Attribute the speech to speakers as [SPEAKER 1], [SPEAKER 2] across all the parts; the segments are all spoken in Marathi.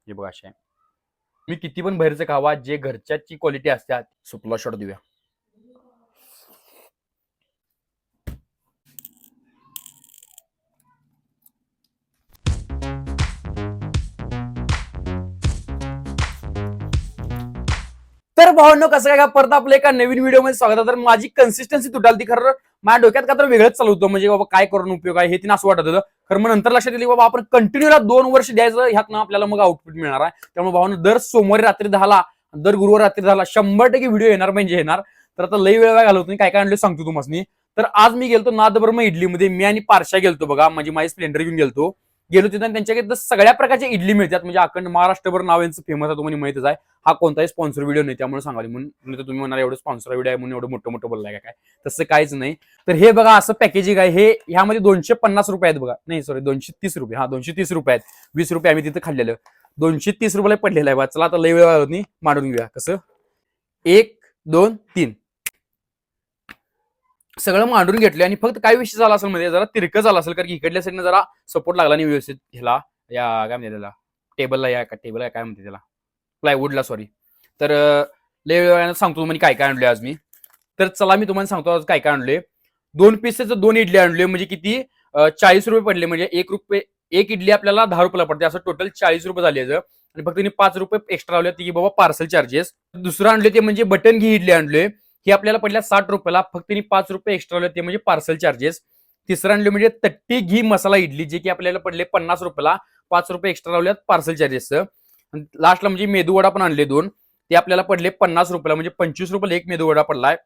[SPEAKER 1] हे बघा असे आहे. मी किती पण बाहेरचं खावा, जे घरच्याची क्वालिटी असते सुपला शॉट देऊया. तर भावनो कसं काय का परत आपल्या एका नवीन व्हिडिओमध्ये स्वागत आहे. तर माझी कन्सिस्टन्सी तुटाल ती खरं माझ्या डोक्यात का तर वेगळंच चालू होतं, म्हणजे बाबा काय करून उपयोग आहे हे तिने असं वाटत होतं. खरं मग नंतर लक्षात येईल बाबा आपण कंटिन्यूला 2 वर्ष द्यायचं, ह्यात आपल्याला मग आउटपुट मिळणार आहे. त्यामुळे भावनो दर सोमवारी रात्री 10ला, दर गुरुवारी रात्री 10ला 100% व्हिडिओ येणार म्हणजे येणार. तर आता लई वेळ घालवतो नाही, काय काय आणलं सांगतो तुम्हाला. तर आज मी गेलतो नादब्रह्म इडलीमध्ये, मी आणि पारशा गेलतो बघा, म्हणजे माझी स्प्लेंडर घेऊन गेलो तिथं. त्यांच्याकडे सगळ्या प्रकारच्या इडली मिळतात, म्हणजे अखंड महाराष्ट्रभर नाव यांचं फेमस आहे, तुम्हाला माहितच आहे. हा कोणताही स्पॉन्सर व्हिडिओ नाही, त्यामुळे सांगाल म्हणून तुम्ही म्हणाल एवढं स्पॉन्सर व्हिडिओ आहे म्हणून एवढं मोठं मोठं बोललाय काय, तसं काहीच नाही. तर हे बघा असं पॅकेजिंग आहे. हे ह्यामध्ये 250 रुपये आहेत बघा, नाही सॉरी 230 रुपये, हा 230 रुपये आहेत. 20 रुपये आम्ही तिथं खाल्लेलं, 230 रुपयाला पडलेलं आहे. चला आता लई वेळ नाही, मांडून घेऊया कसं. 1 2 3 सगळं मांडून घेतलं. आणि फक्त काय विषय झाला असेल म्हणजे जरा तिरकं झालं असेल, कारण की इकडल्या साईडनं जरा सपोर्ट लागला नाही व्यवस्थित ह्याला, या काय म्हणते त्याला, टेबलला, या टेबल काय म्हणते त्याला, प्लायवूडला सॉरी. तर लय वेळानं सांगतो तुम्हाला काय काय आणले आज मी. तर चला मी तुम्हाला सांगतो आज काय काय आणले. 2 पीसेचं 2 इडली आणले, म्हणजे किती 40 रुपये पडले. म्हणजे 1 रुपये एक इडली आपल्याला 10 रुपयाला पडते, असं टोटल 40 रुपये झाले. आणि फक्त 5 रुपये एक्स्ट्रा लावले की बाबा पार्सल चार्जेस. दुसरं आणले ते म्हणजे बटन घी इडली आणले, हे आपल्याला पडल्या 60 रुपयाला, फक्त 5 रुपये एक्स्ट्रा लावले ते म्हणजे पार्सल चार्जेस. तिसरं आणले म्हणजे तट्टी घी मसाला इडली, जे की आपल्याला पडले 50 रुपयाला, 5 रुपये एक्स्ट्रा लावल्यात पार्सल चार्जेस. लास्टला म्हणजे मेदू वडा पण आणले 2, ते आपल्याला पडले 50 रुपयाला, म्हणजे 25 रुपयाला एक मेदू वडा पडलाय.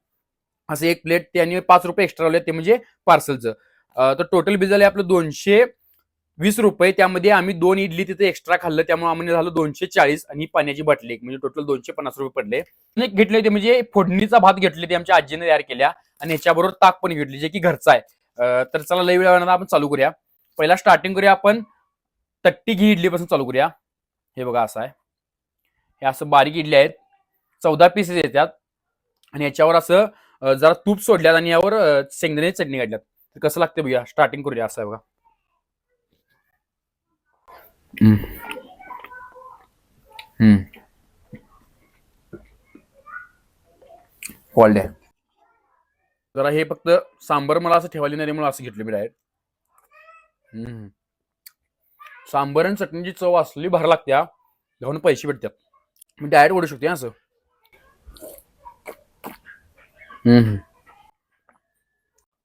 [SPEAKER 1] असं एक प्लेट त्यांनी 5 रुपये एक्स्ट्रा लावले, ते म्हणजे पार्सलचं. तर टोटल बिल झालं आपलं 220 रुपये. त्यामध्ये आम्ही 2 इडली तिथे एक्स्ट्रा खाल्लं, त्यामुळे आम्हाला झालं 240. आणि पाण्याची बाटली एक, म्हणजे टोटल 250 रुपये पडले. घेतले ते म्हणजे फोडणीचा भात घेतले, ते आमच्या आजीने तयार केल्या, आणि याच्याबरोबर ताक पण घेतली, जे की घरचा आहे. तर चला लई वेळा आपण चालू करूया. पहिला स्टार्टिंग करूया आपण तट्टी घी इडली पासून चालू करूया. हे बघा असं आहे, हे असं बारीक इडली आहेत, 14 पीसेस येतात. आणि याच्यावर असं जरा तूप सोडल्यात, आणि यावर शेंगदाण्याची चटणी काढल्यात. तर कसं लागतं बघूया, स्टार्टिंग करूया. असं आहे बघा. क्वालिटी आहे जरा. हे फक्त सांबर मला असं ठेवायला नाही, म्हणून असं घेतलं मी डायरेक्ट. सांबर आणि चटणीची चव असली भर लागत्या, घेऊन पैसे भेटतात. मी डायरेक्ट ओढू शकते असं.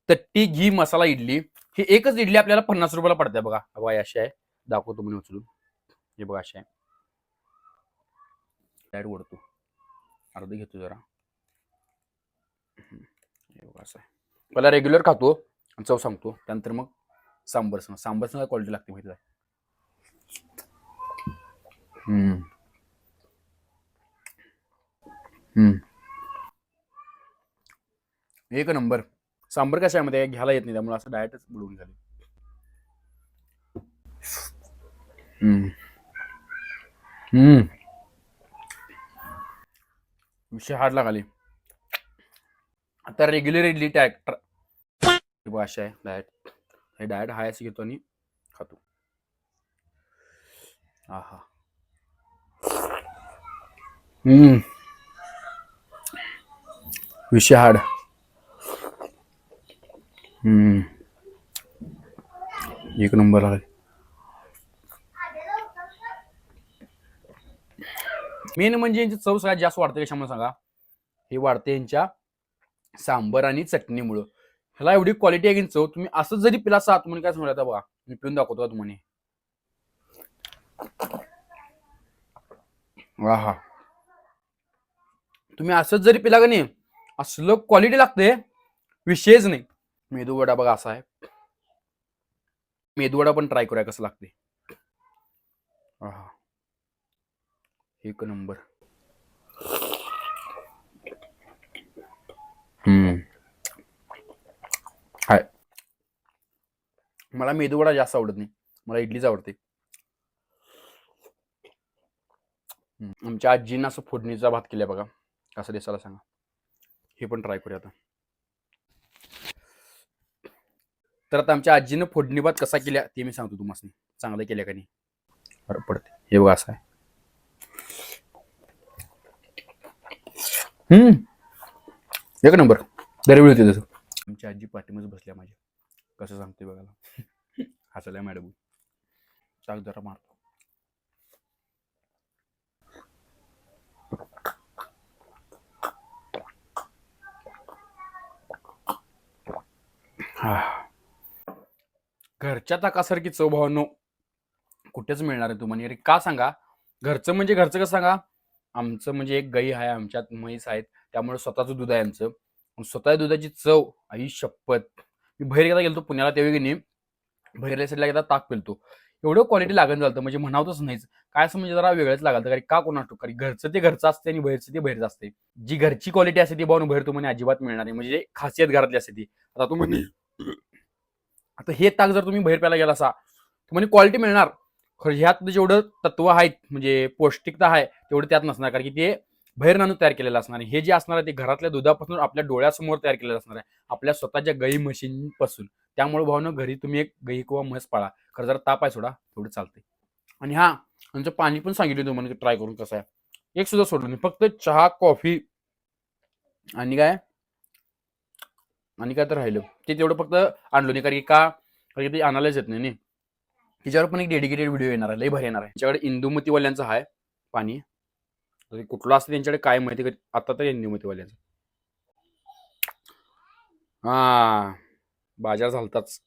[SPEAKER 1] तट्टी घी मसाला इडली, ही एकच इडली आपल्याला 50 रुपयाला पडते बघा. हवा अशी आहे, दाखवतो म्हणून उचलून. हे बघा अशी आहे, डायरेक्ट ओढतो, अर्धी घेतो जरा. हे बघा असं आहे. पहिला रेग्युलर खातो, चव सांगतो, त्यानंतर मग सांबर सांग क्वालिटी लागते माहिती आहे. एक नंबर. सांबर कशामध्ये घ्यायला येत नाही, त्यामुळे असं डायरेक्टच बुडवून झाले. विषय हार्ड लागाली. आता रेग्युलर इडली टॅक्टर अशा आहे, डायरेक्ट हे डायरेक्ट हाय असं घेतो आणि खातो. आहा. विषय हार्ड. एक नंबर आहे. मेन म्हणजे यांची चव सगळ्यात जास्त वाढते कशामुळे सांगा. हे वाढते यांच्या सांबर आणि चटणीमुळं. ह्याला एवढी क्वालिटी आहे की चव, तुम्ही असं जरी पिला सात तुम्ही काय सांगता बघा, मी पिऊन दाखवतो तुम्हाला. हा, तुम्ही असंच जरी पिला का नाही, असलं क्वालिटी लागते, विषयच नाही. मेदू वडा बघा असा आहे, मेदू वडा पण ट्राय करूया कसं लागते. एक नंबर. हाय, मला मेदू वडा जास्त आवडत नाही, मला इडलीच आवडते. आमच्या आजीनं असं फोडणीचा भात केलाय बघा, कसं दिसायला सांगा. हे पण ट्राय करूया आता. तर आता आमच्या आजीनं फोडणी भात कसा केल्या ते मी सांगतो तुम्हाला, चांगलं केल्या का नाही फरक पडते. हे बघा असं आहे, एक नंबर दरवेळी होते तसं. आमची आजी पाठीमध्ये बसल्या माझ्या, कसं सांगते बघायला. हसल्या मॅडम. चाल जरा मारतो. घरच्या ताकासारखी चव भावांनो कुठेच मिळणार आहे तुम्हाला. अरे का सांगा, घरचं म्हणजे घरचं कसं सांगा. आमचं म्हणजे एक गाई आहे, आमच्यात म्हैस आहेत, त्यामुळे स्वतःचं दूध आहे आमचं. स्वतः दुधाची चव आई शपथ. मी बाहेर गेला गेलो पुण्याला, त्यावेळी की नाही बाहेरल्या साईडला एकदा ताक पिलतो, एवढं क्वालिटी लागत झालं म्हणजे म्हणावतच नाहीच. काय असं म्हणजे जरा वेगळंच लागलं. कारण का कोण असतो, कारण घरचं ते घरचं असते आणि बाहेरचं ते बाहेरचं असते. जी घरची क्वालिटी असते ती भाऊ बाहेर तुम्हाला अजिबात मिळणार नाही, म्हणजे खासियत घरातली असते ती. आता तुम्ही आता हे ताक जर तुम्ही बाहेर प्यायला गेला असा तुम्हाला क्वालिटी मिळणार, खरं ह्यात जेवढं तत्व आहेत म्हणजे पौष्टिकता आहे तेवढं त्यात नसणार, कारण की ते बाहेर आणून तयार केलेलं असणार आहे. हे जे असणार आहे ते घरातल्या दुधापासून आपल्या डोळ्यासमोर तयार केलेलं असणार आहे, आपल्या स्वतःच्या गाई म्हशींपासून. त्यामुळे भावनं घरी तुम्ही एक गाई किंवा म्हस पाळा. खरं जरा ताप आहे सोडा, तेवढं चालते. आणि हा आमचं पाणी पण सांगितलं तुम्हाला ट्राय करून कसं आहे. एक सुद्धा सोडलं नाही, फक्त चहा कॉफी आणि काय तर राहिलं ते तेवढं फक्त आणलो नाही, कारण की ते आणायलाच येत नाही. तिच्यावर पण एक डेडिकेटेड व्हिडिओ येणार आहे, लई भारी येणार आहे. त्यांच्याकडे इंदुमतीवाल्यांचं आहे पाणी, कुठलं असतं त्यांच्याकडे काय माहिती. आता तर इंदुमतीवाल्यांचं हा बाजार झालताच.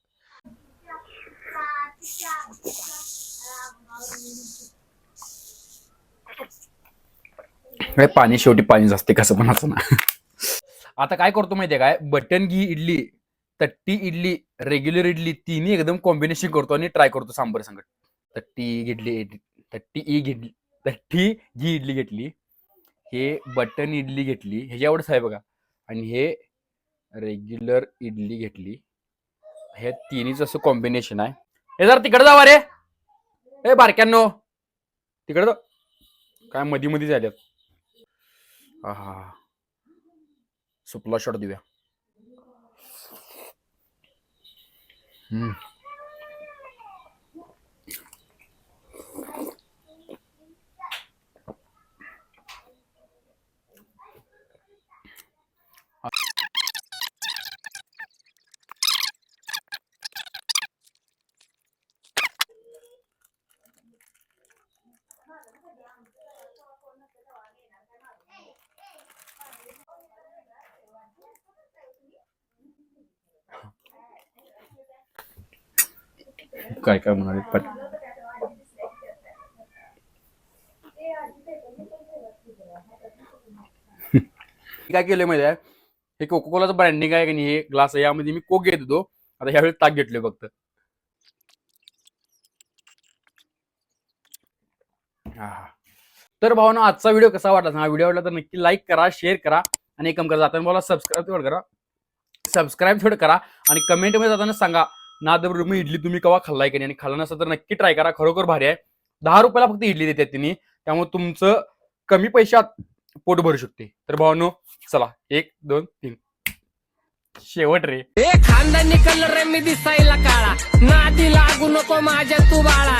[SPEAKER 1] पाणी शेवटी पाणीच असते, कसं पण असं ना. आता काय करतो माहितीये काय, बटन घी इडली, तट्टी इडली, रेग्युलर इडली तिन्ही एकदम कॉम्बिनेशन करतो आणि ट्राय करतो सांबर संगत. तट्टी घी इडली घेतली, हे बटन इडली घेतली, ह्याच्या एवढंच आहे बघा, आणि हे रेग्युलर इडली घेतली. हे तिन्हीच असं कॉम्बिनेशन आहे. हे जर तिकडे जावा रे, ए बारक्यांनो तिकडे काय मधी मध्ये झाल्यात. हा सुपला शॉट देऊया. काय काय म्हणाले पण काय केलं माहिती आहे, हे कोको कोलाचं ब्रँडिंग आहे की नाही, हे ग्लास यामध्ये मी कोक घेत होतो, आता ह्यावेळी ताक घेतले फक्त. तर भावना आजचा व्हिडिओ कसा वाटला, हा व्हिडिओ आवडला तर नक्की लाईक करा, शेअर करा आणि एक काम करा, जाताना मला सबस्क्राईब थोडं करा आणि कमेंट मध्ये जाताना सांगा नादर मी इडली तुम्ही केव्हा खाल्लाय की नाही, आणि खाल्ला नसेल तर नक्की ट्राय करा, खरोखर भारी आहे. 10 रुपयाला फक्त इडली देतात त्यांनी, त्यामुळे तुमचं कमी पैशात पोट भरू शकते. तर भावांनो चला 1 2 3 शेवट रे.
[SPEAKER 2] खानदानी कलर रे मी दिसायला काळा, नादी लागू नको माझ्या तू बाळा.